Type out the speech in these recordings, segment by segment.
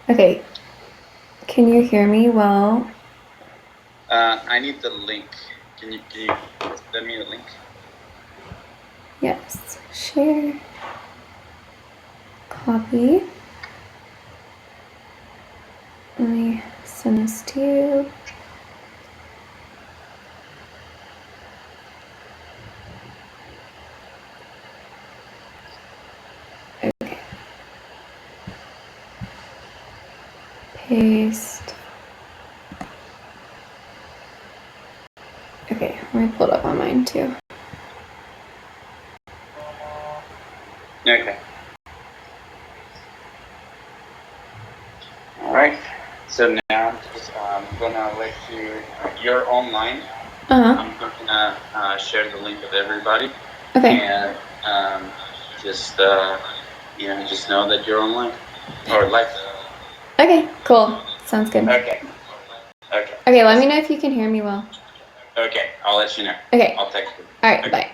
Okay. Can you hear me well? I need the link. Can you send me the link? Yes. Share. Copy. Let me send this to you. Okay. Paste. Okay, let me pull it up on mine too. Okay. All right. So now I'm gonna let you. You're online. I'm gonna share the link with everybody. Okay. And just just know that you're online or live. Okay, cool. Sounds good. Okay. Okay, let me know if you can hear me well. Okay, I'll let you know. Okay. I'll text you. All right, Okay. bye.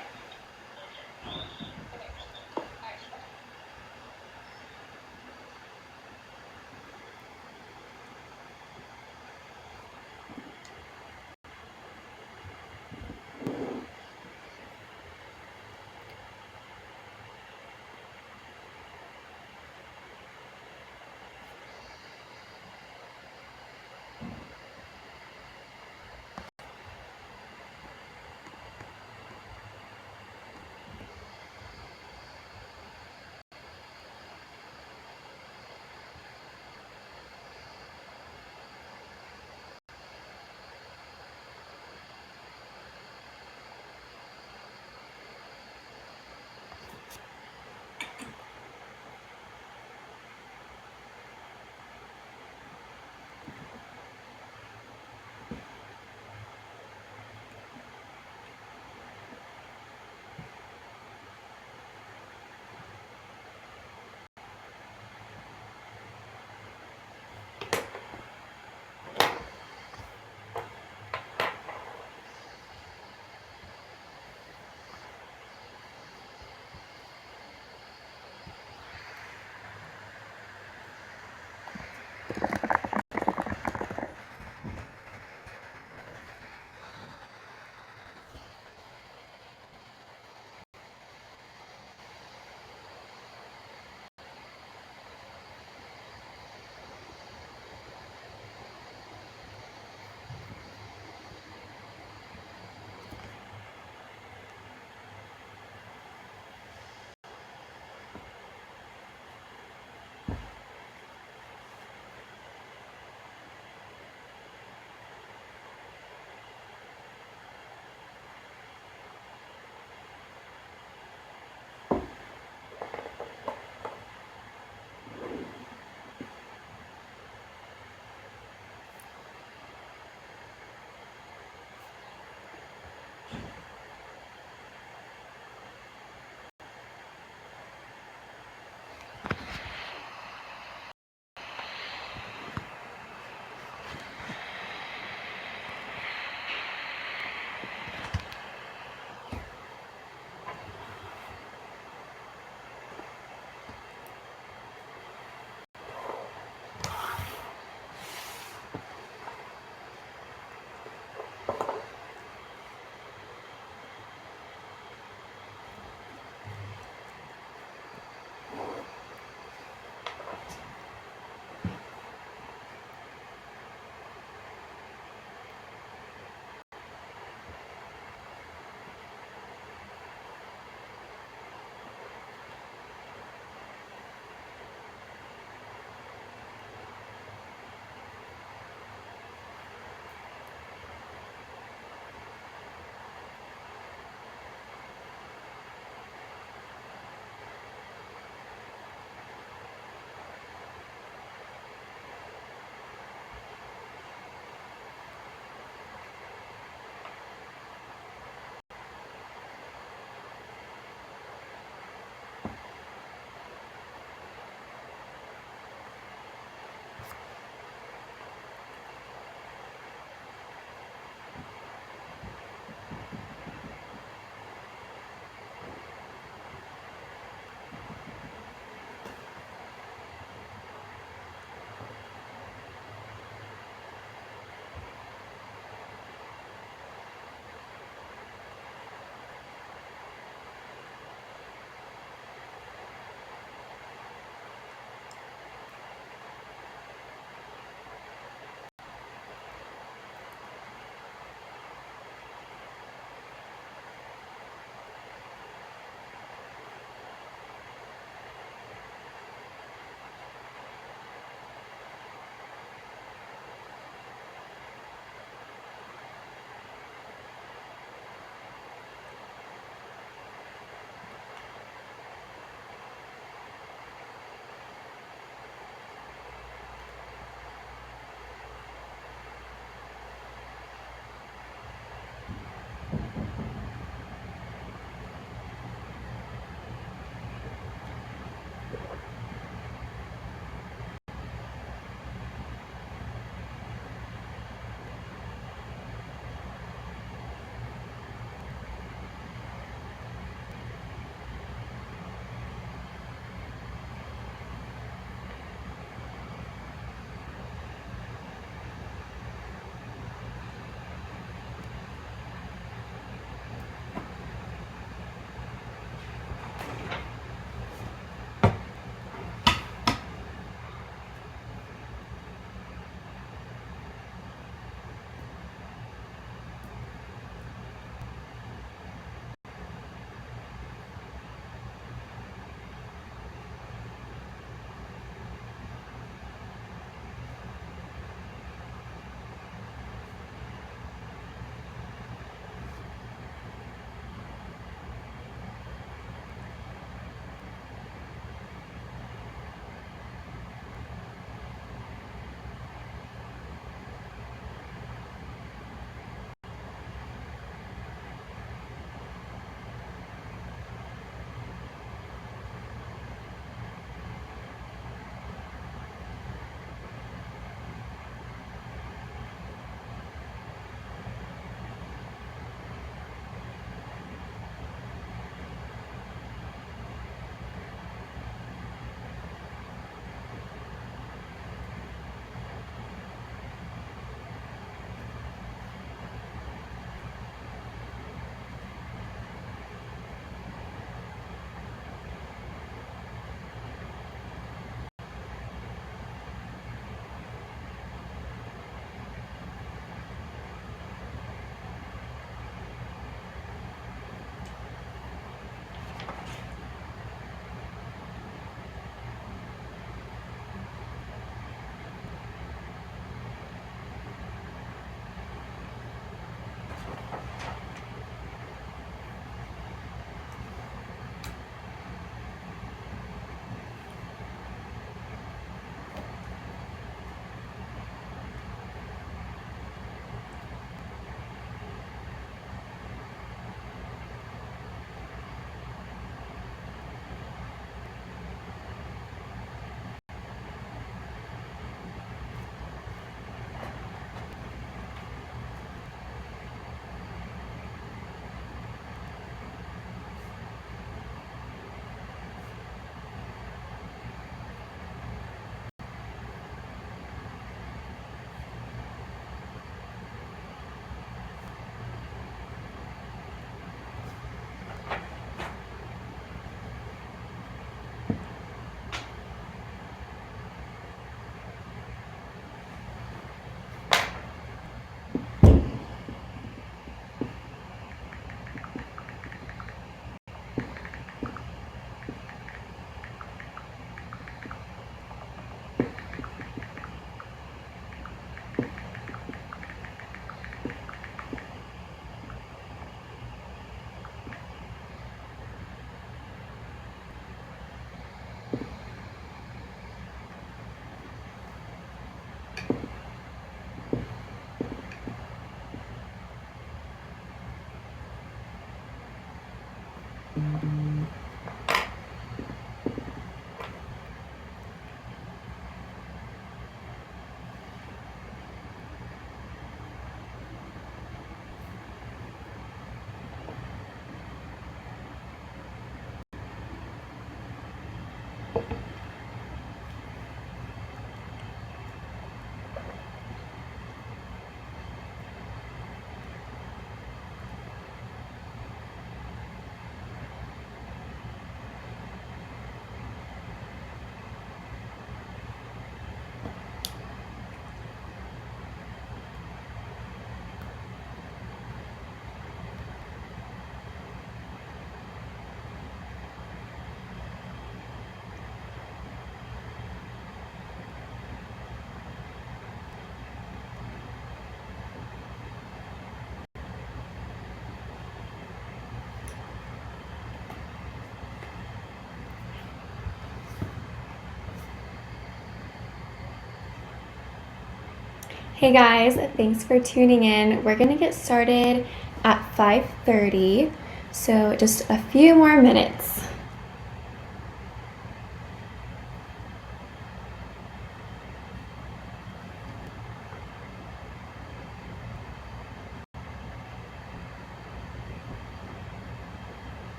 Hey guys, thanks for tuning in. We're gonna get started at 5:30, so just a few more minutes.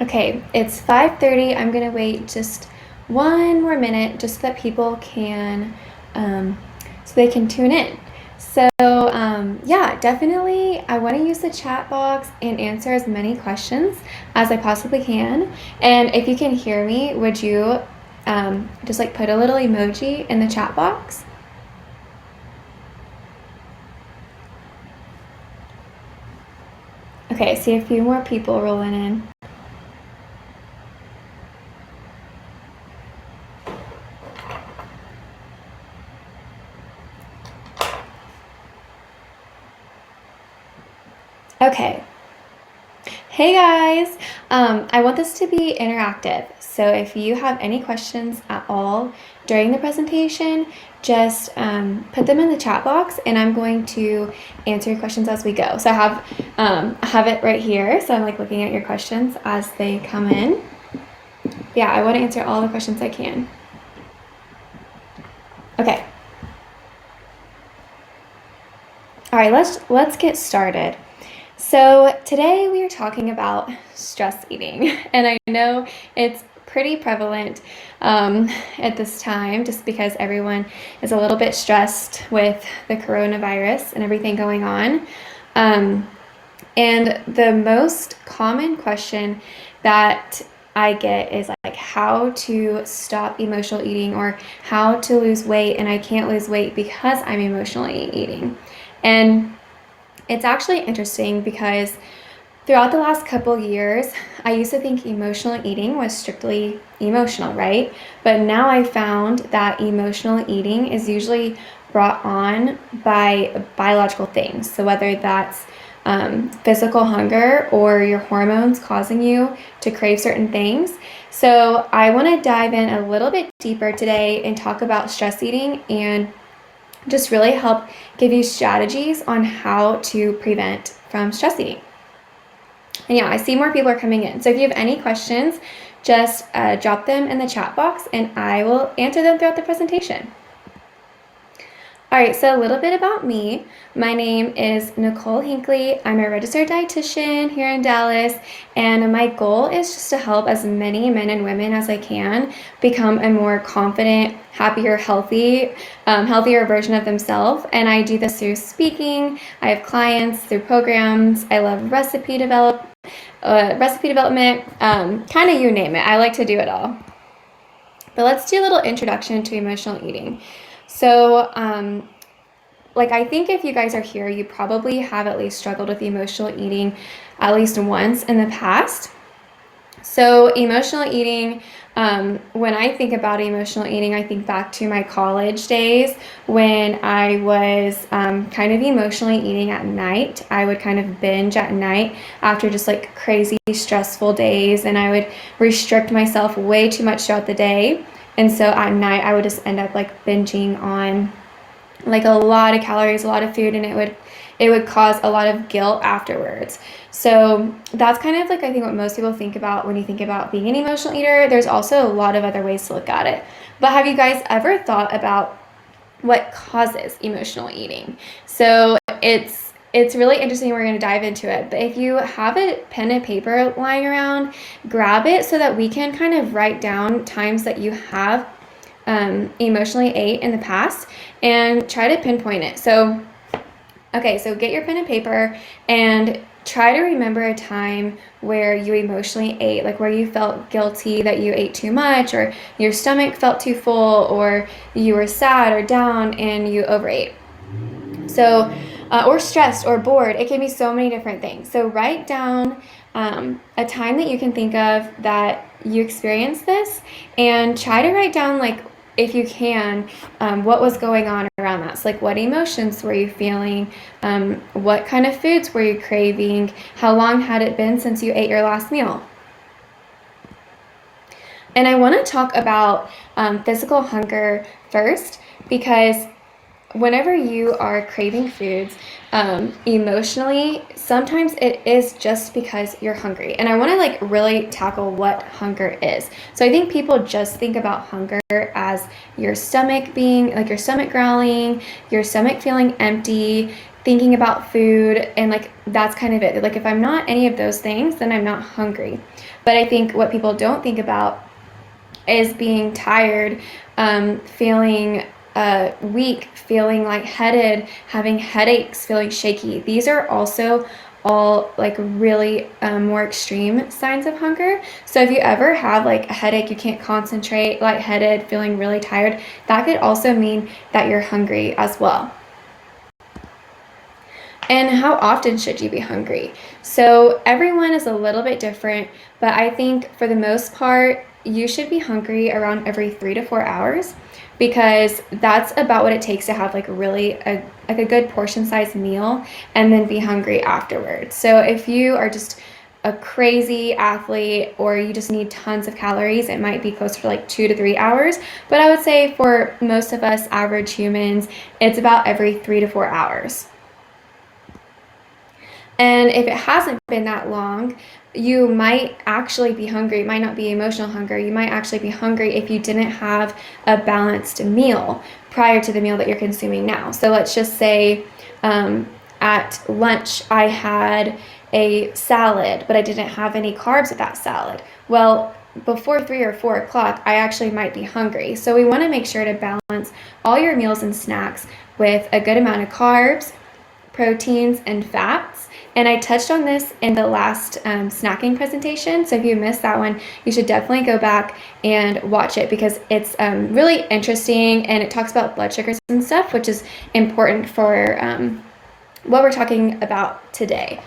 Okay, it's 5:30. I'm gonna wait just one more minute just so that people can, so they can tune in. So yeah, definitely I want to use the chat box and answer as many questions as I possibly can. And if you can hear me, would you just like put a little emoji in the chat box? Okay, see a few more people rolling in. Okay. Hey guys, I want this to be interactive. So if you have any questions at all during the presentation, just put them in the chat box and I'm going to answer your questions as we go. So I have it right here. So I'm like looking at your questions as they come in. Yeah, I want to answer all the questions I can. Okay. All right, let's get started. So today we are talking about stress eating, and I know it's pretty prevalent at this time just because everyone is a little bit stressed with the coronavirus and everything going on. And the most common question that I get is like how to stop emotional eating or how to lose weight, and I can't lose weight because I'm emotionally eating. And it's actually interesting because throughout the last couple years, I used to think emotional eating was strictly emotional, right? But now I found that emotional eating is usually brought on by biological things. So whether that's physical hunger or your hormones causing you to crave certain things. So I want to dive in a little bit deeper today and talk about stress eating and just really help give you strategies on how to prevent from stress eating. And yeah, I see more people are coming in. So if you have any questions, just drop them in the chat box and I will answer them throughout the presentation. All right, so a little bit about me. My name is Nicole Hinckley. I'm a registered dietitian here in Dallas, and my goal is just to help as many men and women as I can become a more confident, happier, healthier version of themselves. And I do this through speaking. I have clients through programs. I love recipe development, kind of you name it. I like to do it all. But let's do a little introduction to emotional eating. So, I think if you guys are here, you probably have at least struggled with emotional eating at least once in the past. So emotional eating, when I think about emotional eating, I think back to my college days when I was kind of emotionally eating at night. I would kind of binge at night after just like crazy stressful days, and I would restrict myself way too much throughout the day. And so at night I would just end up like binging on like a lot of calories, a lot of food, and it would cause a lot of guilt afterwards. So that's kind of like I think what most people think about when you think about being an emotional eater. There's also a lot of other ways to look at it. But have you guys ever thought about what causes emotional eating? So it's really interesting. We're going to dive into it. But if you have a pen and paper lying around, grab it so that we can kind of write down times that you have emotionally ate in the past and try to pinpoint it. So get your pen and paper and try to remember a time where you emotionally ate, like where you felt guilty that you ate too much, or your stomach felt too full, or you were sad or down and you overate. So, or stressed or bored. It can be so many different things. So write down a time that you can think of that you experienced this, and try to write down, like, if you can, what was going on around that. So like, what emotions were you feeling? What kind of foods were you craving? How long had it been since you ate your last meal? And I want to talk about physical hunger first, because whenever you are craving foods emotionally, sometimes it is just because you're hungry. And I want to like really tackle what hunger is. So I think people just think about hunger as your stomach being like your stomach growling, your stomach feeling empty, thinking about food, and like that's kind of it. Like if I'm not any of those things, then I'm not hungry. But I think what people don't think about is being tired, feeling weak, feeling lightheaded, having headaches, feeling shaky. These are also all like really more extreme signs of hunger. So if you ever have like a headache, you can't concentrate, lightheaded, feeling really tired, that could also mean that you're hungry as well. And how often should you be hungry? So everyone is a little bit different, but I think for the most part, you should be hungry around every 3 to 4 hours, because that's about what it takes to have like really a good portion size meal and then be hungry afterwards. So if you are just a crazy athlete or you just need tons of calories, it might be closer to like 2 to 3 hours. But I would say for most of us average humans, it's about every 3 to 4 hours. And if it hasn't been that long, you might actually be hungry. It might not be emotional hunger. You might actually be hungry if you didn't have a balanced meal prior to the meal that you're consuming now. So let's just say at lunch I had a salad, but I didn't have any carbs with that salad. Well, before 3 or 4 o'clock, I actually might be hungry. So we want to make sure to balance all your meals and snacks with a good amount of carbs, proteins, and fats. And I touched on this in the last snacking presentation. So if you missed that one, you should definitely go back and watch it, because it's really interesting, and it talks about blood sugars and stuff, which is important for what we're talking about today.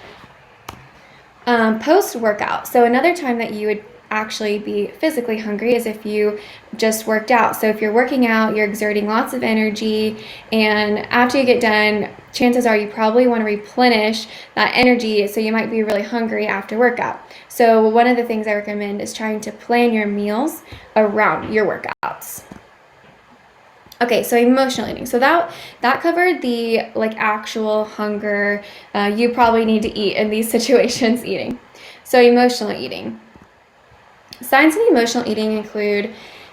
Post-workout. So another time that you would actually be physically hungry is if you just worked out. So if you're working out, you're exerting lots of energy, and after you get done, chances are you probably want to replenish that energy, so you might be really hungry after workout. So one of the things I recommend is trying to plan your meals around your workouts. Okay, so emotional eating. So that covered the actual hunger you probably need to eat in these situations eating. So emotional eating. Signs of emotional eating include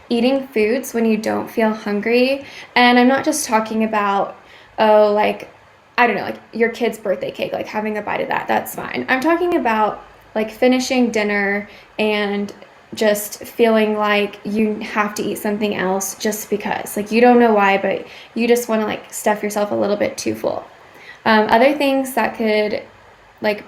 eating foods when you don't feel hungry. And I'm not just talking about, I don't know, your kid's birthday cake, having a bite of that. That's fine. I'm talking about finishing dinner and just feeling like you have to eat something else just because. You don't know why, but you just want to stuff yourself a little bit too full. Other things that could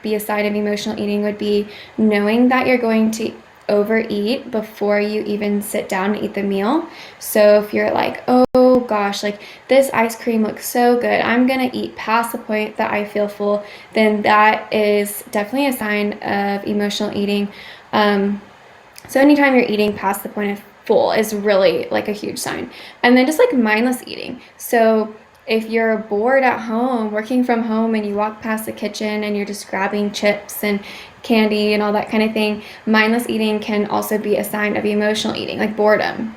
be a sign of emotional eating would be knowing that you're going to overeat before you even sit down and eat the meal. So if you're oh gosh, this ice cream looks so good, I'm gonna eat past the point that I feel full, then that is definitely a sign of emotional eating. So anytime you're eating past the point of full is really a huge sign. And then just mindless eating. So if you're bored at home, working from home, and you walk past the kitchen and you're just grabbing chips and candy and all that kind of thing, mindless eating can also be a sign of emotional eating, boredom.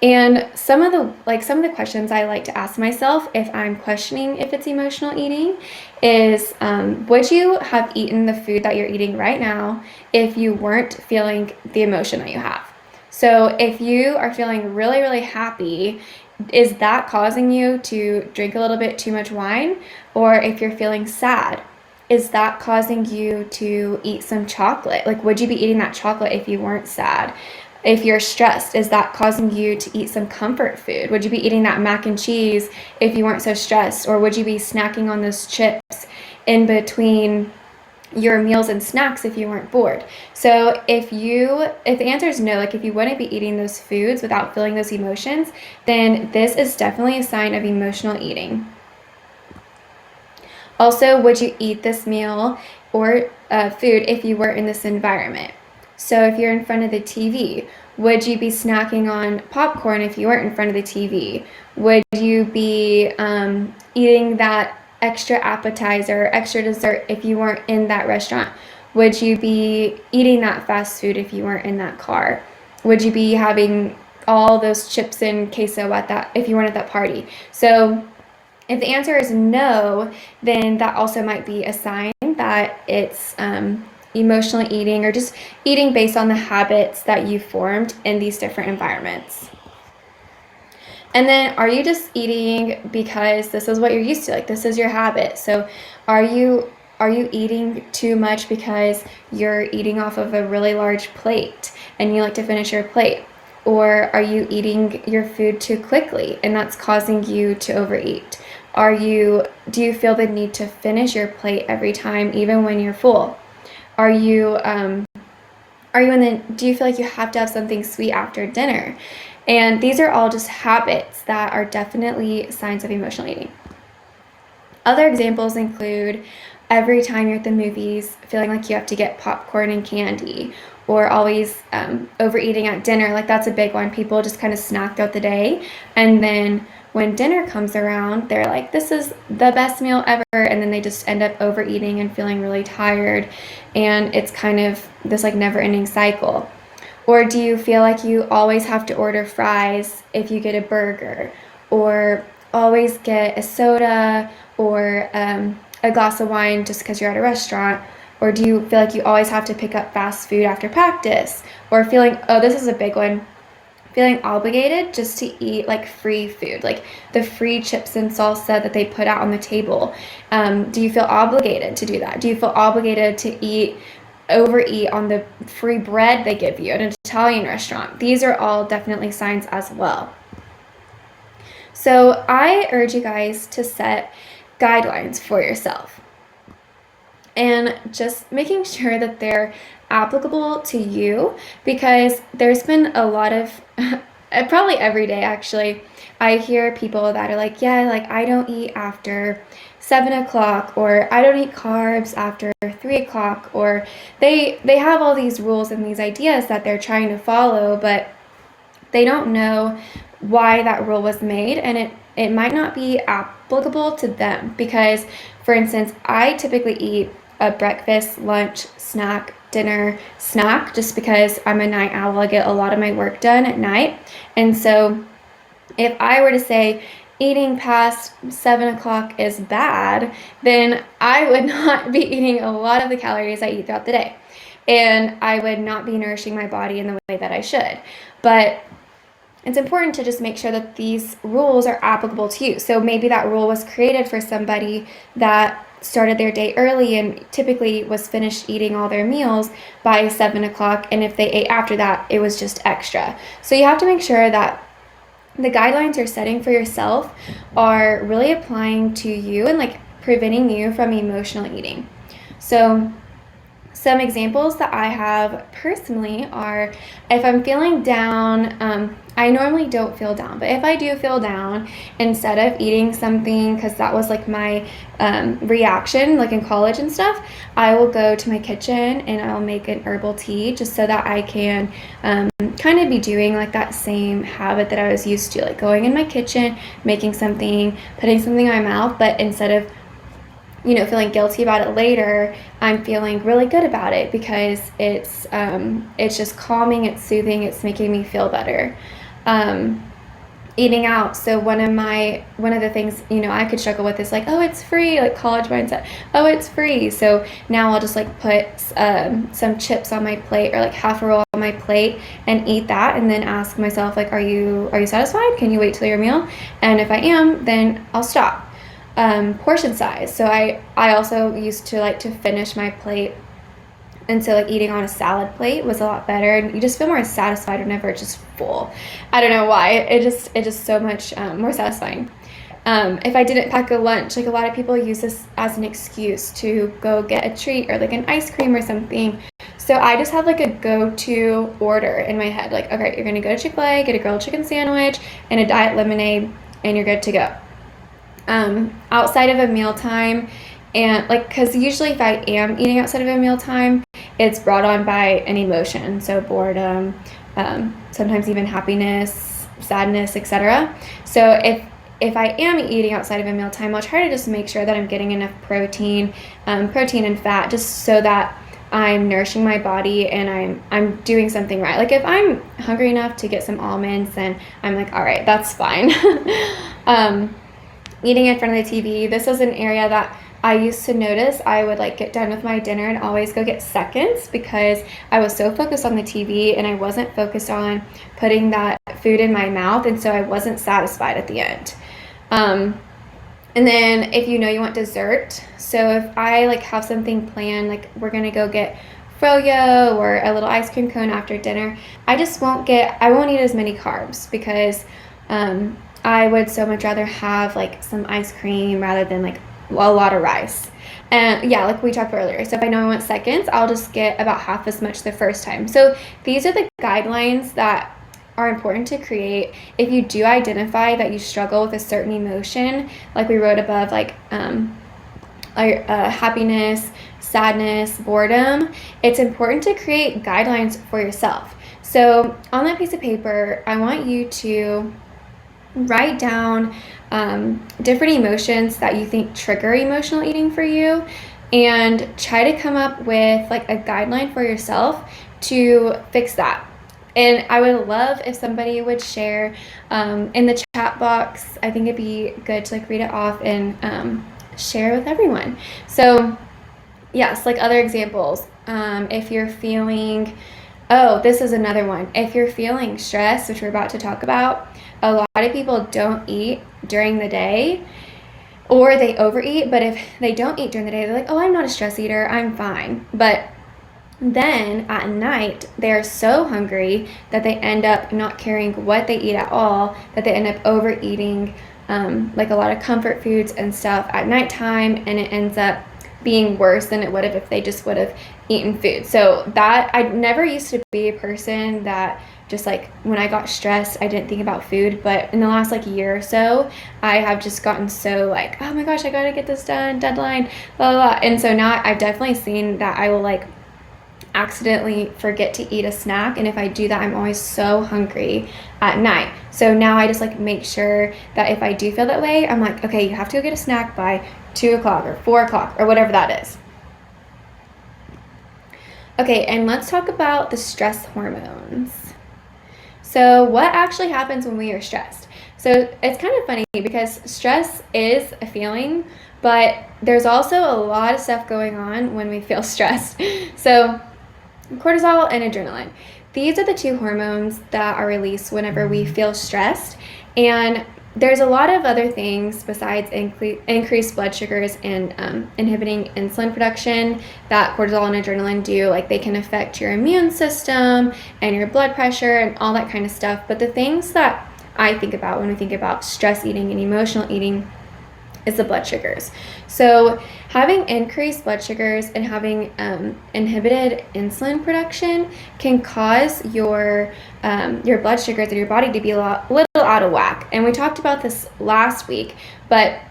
And some of the questions I like to ask myself if I'm questioning if it's emotional eating is, would you have eaten the food that you're eating right now if you weren't feeling the emotion that you have? So if you are feeling really, really happy, is that causing you to drink a little bit too much wine? Or if you're feeling sad, is that causing you to eat some chocolate? Would you be eating that chocolate if you weren't sad? If you're stressed, is that causing you to eat some comfort food? Would you be eating that mac and cheese if you weren't so stressed? Or would you be snacking on those chips in between your meals and snacks if you weren't bored? So if the answer is no, if you wouldn't be eating those foods without feeling those emotions, then this is definitely a sign of emotional eating. Also, would you eat this meal or food if you were in this environment? So if you're in front of the TV, would you be snacking on popcorn if you weren't in front of the TV? Would you be eating that extra appetizer, extra dessert if you weren't in that restaurant? Would you be eating that fast food if you weren't in that car? Would you be having all those chips and queso if you weren't at that party? So if the answer is no, then that also might be a sign that it's emotional eating, or just eating based on the habits that you formed in these different environments. And then, are you just eating because this is what you're used to? This is your habit. So are you eating too much because you're eating off of a really large plate and you like to finish your plate? Or are you eating your food too quickly and that's causing you to overeat? Do you feel the need to finish your plate every time, even when you're full? Do you feel like you have to have something sweet after dinner? And these are all just habits that are definitely signs of emotional eating. Other examples include every time you're at the movies, feeling like you have to get popcorn and candy, or always overeating at dinner. That's a big one. People just kind of snack throughout the day, and then when dinner comes around, they're like, this is the best meal ever, and then they just end up overeating and feeling really tired, and it's kind of this never-ending cycle. Or do you feel like you always have to order fries if you get a burger, or always get a soda or a glass of wine just because you're at a restaurant? Or do you feel like you always have to pick up fast food after practice? Or feeling, oh, this is a big one, feeling obligated just to eat like free food, like the free chips and salsa that they put out on the table. Do you feel obligated to do that? Do you feel obligated to overeat on the free bread they give you at an Italian restaurant? These are all definitely signs as well. So I urge you guys to set guidelines for yourself and just making sure that they're applicable to you, because there's been a lot of probably every day actually I hear people that are like, yeah, like I don't eat after 7 o'clock, or I don't eat carbs after 3 o'clock, or they have all these rules and these ideas that they're trying to follow, but they don't know why that rule was made, and it might not be applicable to them. Because for instance, I typically eat a breakfast, lunch, snack, dinner, snack, just because I'm a night owl. I get a lot of my work done at night. And so if I were to say eating past 7 o'clock is bad, then I would not be eating a lot of the calories I eat throughout the day. And I would not be nourishing my body in the way that I should. But it's important to just make sure that these rules are applicable to you. So maybe that rule was created for somebody that started their day early and typically was finished eating all their meals by 7 o'clock, and if they ate after that, it was just extra. So you have to make sure that the guidelines you're setting for yourself are really applying to you and like preventing you from emotional eating. So some examples that I have personally are, if I'm feeling down, I normally don't feel down, but if I do feel down, instead of eating something, because that was like my reaction, like in college and stuff, I will go to my kitchen and I'll make an herbal tea, just so that I can kind of be doing like that same habit that I was used to, like going in my kitchen, making something, putting something in my mouth, but instead of feeling guilty about it later, I'm feeling really good about it, because it's just calming, it's soothing, it's making me feel better. Eating out. So one of the things, I could struggle with is like, oh, it's free, like college mindset. Oh, it's free. So now I'll just like put some chips on my plate, or like half a roll on my plate, and eat that, and then ask myself like, are you satisfied? Can you wait till your meal? And if I am, then I'll stop. Portion size. So I also used to like to finish my plate, and so like eating on a salad plate was a lot better, and you just feel more satisfied whenever it's just full. I don't know why, it just so much more satisfying. If I didn't pack a lunch, like a lot of people use this as an excuse to go get a treat or like an ice cream or something. So I just have like a go-to order in my head, like, okay, you're gonna go to Chick-fil-A, get a grilled chicken sandwich and a diet lemonade, and you're good to go. Outside of a mealtime, and like, because usually if I am eating outside of a mealtime, it's brought on by an emotion, so boredom, sometimes even happiness, sadness, etc. So if I am eating outside of a mealtime, I'll try to just make sure that I'm getting enough protein and fat, just so that I'm nourishing my body and I'm doing something right. Like if I'm hungry enough to get some almonds, then I'm like, all right, that's fine. Eating in front of the TV, this was an area that I used to notice. I would like get done with my dinner and always go get seconds, because I was so focused on the TV and I wasn't focused on putting that food in my mouth, and so I wasn't satisfied at the end. And then if you want dessert, so if I like have something planned, like we're gonna go get froyo or a little ice cream cone after dinner, I won't eat as many carbs, because I would so much rather have like some ice cream rather than like a lot of rice. And yeah, like we talked about earlier, so if I know I want seconds, I'll just get about half as much the first time. So these are the guidelines that are important to create. If you do identify that you struggle with a certain emotion, like we wrote above, like happiness, sadness, boredom, it's important to create guidelines for yourself. So on that piece of paper, I want you to write down different emotions that you think trigger emotional eating for you, and try to come up with like a guideline for yourself to fix that. And I would love if somebody would share in the chat box. I think it'd be good to like read it off and share with everyone. So yes, like other examples. If you're feeling, oh, this is another one. If you're feeling stressed, which we're about to talk about, a lot of people don't eat during the day or they overeat. But if they don't eat during the day, they're like, oh, I'm not a stress eater, I'm fine. But then at night, they're so hungry that they end up not caring what they eat at all, that they end up overeating like a lot of comfort foods and stuff at nighttime, and it ends up being worse than it would have if they just would have eaten food. So that, I never used to be a person that just like when I got stressed, I didn't think about food, but in the last like year or so, I have just gotten so like, oh my gosh, I gotta get this done, deadline, blah, blah, blah. And so now I've definitely seen that I will like accidentally forget to eat a snack, and if I do that, I'm always so hungry at night. So now I just like make sure that if I do feel that way, I'm like, okay, you have to go get a snack by 2 o'clock or 4 o'clock or whatever that is. Okay, and let's talk about the stress hormones. So what actually happens when we are stressed? So it's kind of funny because stress is a feeling, but there's also a lot of stuff going on when we feel stressed. So cortisol and adrenaline. These are the two hormones that are released whenever we feel stressed. And there's a lot of other things besides increased blood sugars and inhibiting insulin production that cortisol and adrenaline do. Like they can affect your immune system and your blood pressure and all that kind of stuff. But the things that I think about when we think about stress eating and emotional eating is the blood sugars. So having increased blood sugars and having inhibited insulin production can cause your blood sugars in your body to be a little out of whack. And we talked about this last week, but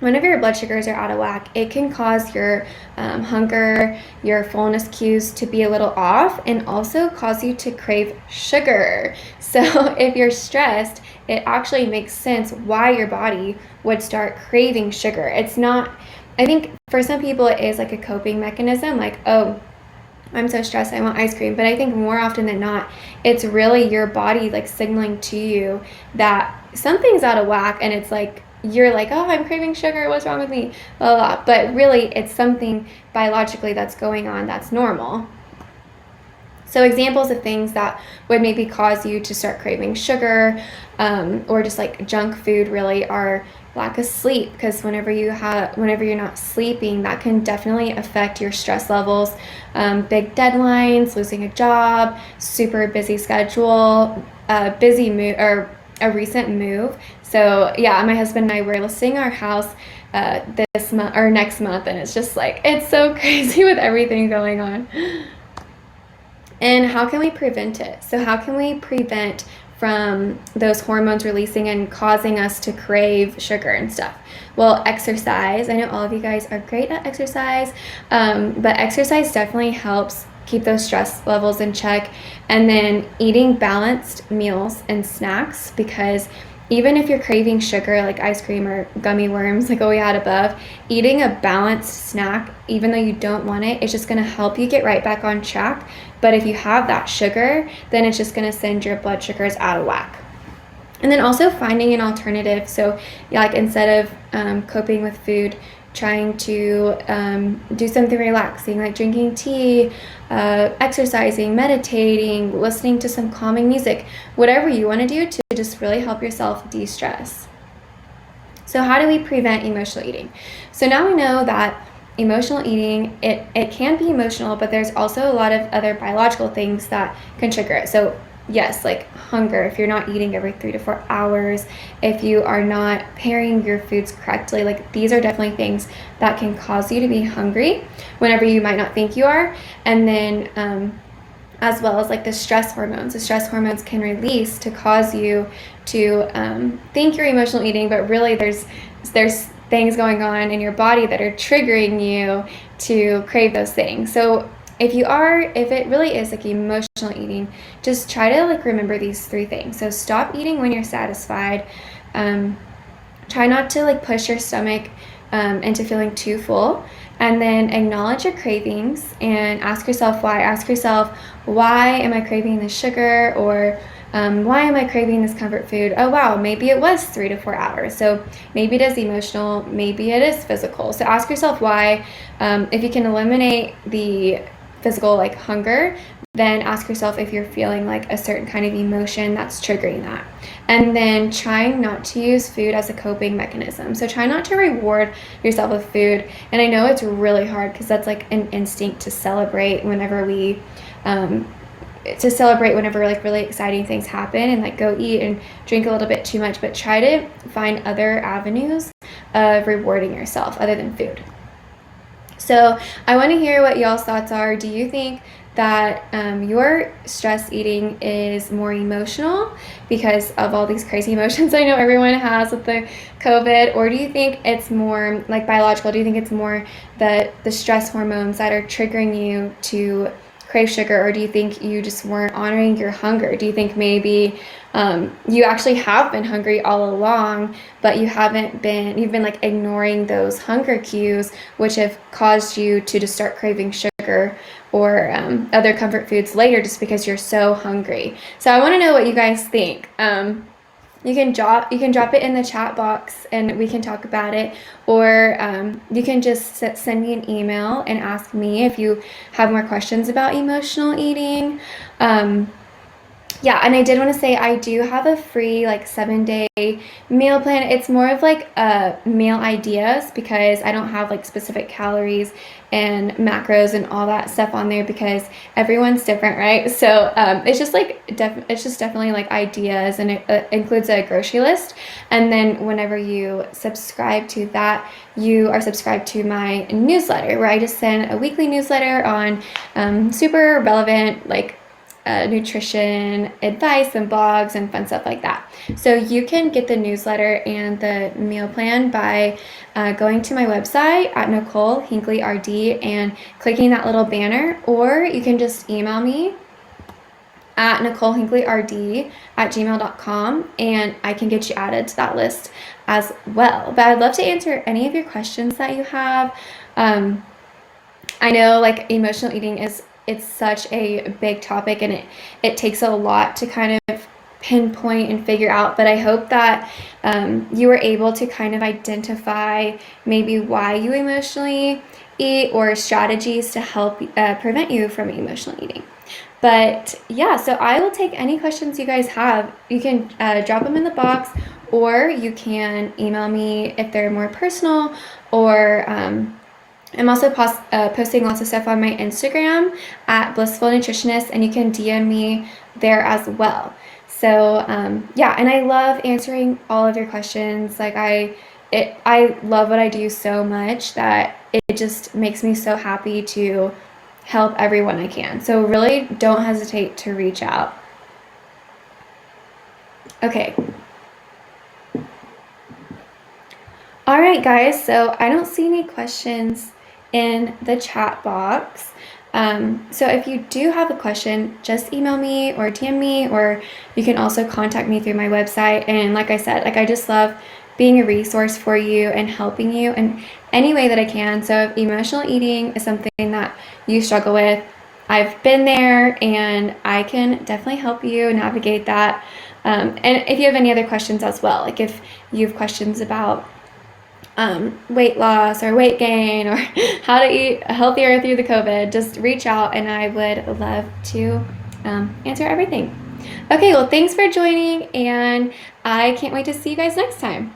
whenever your blood sugars are out of whack, it can cause your hunger, your fullness cues to be a little off, and also cause you to crave sugar. So if you're stressed, it actually makes sense why your body would start craving sugar. It's not, I think for some people it is like a coping mechanism, like, oh, I'm so stressed, I want ice cream. But I think more often than not, it's really your body like signaling to you that something's out of whack, and it's like, you're like, oh, I'm craving sugar, what's wrong with me, blah, blah, blah. But really it's something biologically that's going on that's normal. So examples of things that would maybe cause you to start craving sugar or just like junk food really are lack of sleep, because whenever you're not sleeping, that can definitely affect your stress levels. Big deadlines, losing a job, super busy schedule, busy move, or a recent move. So yeah, my husband and I were listing our house this month or next month, and it's just like, it's so crazy with everything going on. And how can we prevent it? So how can we prevent from those hormones releasing and causing us to crave sugar and stuff? Well, exercise. I know all of you guys are great at exercise, but exercise definitely helps keep those stress levels in check. And then eating balanced meals and snacks, because even if you're craving sugar like ice cream or gummy worms like what we had above, eating a balanced snack, even though you don't want it, it's just going to help you get right back on track. But if you have that sugar, then it's just going to send your blood sugars out of whack. And then also finding an alternative. So yeah, like instead of coping with food, trying to do something relaxing, like drinking tea, exercising, meditating, listening to some calming music, whatever you want to do to just really help yourself de-stress. So how do we prevent emotional eating? So now we know that emotional eating, it can be emotional, but there's also a lot of other biological things that can trigger it. So yes, like hunger, if you're not eating every 3 to 4 hours, if you are not pairing your foods correctly, like these are definitely things that can cause you to be hungry whenever you might not think you are. And then as well as like the stress hormones. The stress hormones can release to cause you to think you're emotional eating, but really there's things going on in your body that are triggering you to crave those things. So if it really is like emotional eating, just try to like remember these 3 things. So stop eating when you're satisfied. Try not to like push your stomach into feeling too full. And then acknowledge your cravings and ask yourself why. Ask yourself, why am I craving this sugar? Or Why am I craving this comfort food? Oh, wow, maybe it was 3 to 4 hours. So maybe it is emotional, maybe it is physical. So ask yourself why. If you can eliminate the physical, like hunger, then ask yourself if you're feeling like a certain kind of emotion that's triggering that. And then trying not to use food as a coping mechanism. So try not to reward yourself with food. And I know it's really hard because that's like an instinct to celebrate whenever like really exciting things happen, and like go eat and drink a little bit too much, but try to find other avenues of rewarding yourself other than food. So I want to hear what y'all's thoughts are. Do you think that your stress eating is more emotional because of all these crazy emotions I know everyone has with the COVID, or do you think it's more like biological? Do you think it's more the stress hormones that are triggering you to crave sugar, or do you think you just weren't honoring your hunger? Do you think maybe you actually have been hungry all along, but you've been like ignoring those hunger cues, which have caused you to just start craving sugar or other comfort foods later just because you're so hungry? So I want to know what you guys think. You can drop it in the chat box and we can talk about it, or you can just send me an email and ask me if you have more questions about emotional eating. Yeah, and I did want to say I do have a free like 7-day meal plan. It's more of like meal ideas because I don't have like specific calories and macros and all that stuff on there because everyone's different, right? So it's just like it's just definitely like ideas, and it includes a grocery list. And then whenever you subscribe to that, you are subscribed to my newsletter, where I just send a weekly newsletter on super relevant like nutrition advice and blogs and fun stuff like that. So you can get the newsletter and the meal plan by going to my website at Nicole Hinckley RD and clicking that little banner, or you can just email me at NicoleHinckleyRD@gmail.com and I can get you added to that list as well. But I'd love to answer any of your questions that you have. I know like emotional eating it's such a big topic, and it takes a lot to kind of pinpoint and figure out, but I hope that you were able to kind of identify maybe why you emotionally eat, or strategies to help prevent you from emotional eating. But yeah, so I will take any questions you guys have. You can drop them in the box, or you can email me if they're more personal, or I'm also posting lots of stuff on my Instagram at Blissful Nutritionist, and you can DM me there as well. So yeah, and I love answering all of your questions. Like I love what I do so much that it just makes me so happy to help everyone I can. So really don't hesitate to reach out. Okay. All right, guys, so I don't see any questions in the chat box. So if you do have a question, just email me or DM me, or you can also contact me through my website. And like I said, like I just love being a resource for you and helping you in any way that I can. So if emotional eating is something that you struggle with, I've been there and I can definitely help you navigate that. And if you have any other questions as well, like if you have questions about weight loss or weight gain, or how to eat healthier through the COVID, just reach out and I would love to answer everything. Okay, well, thanks for joining, and I can't wait to see you guys next time.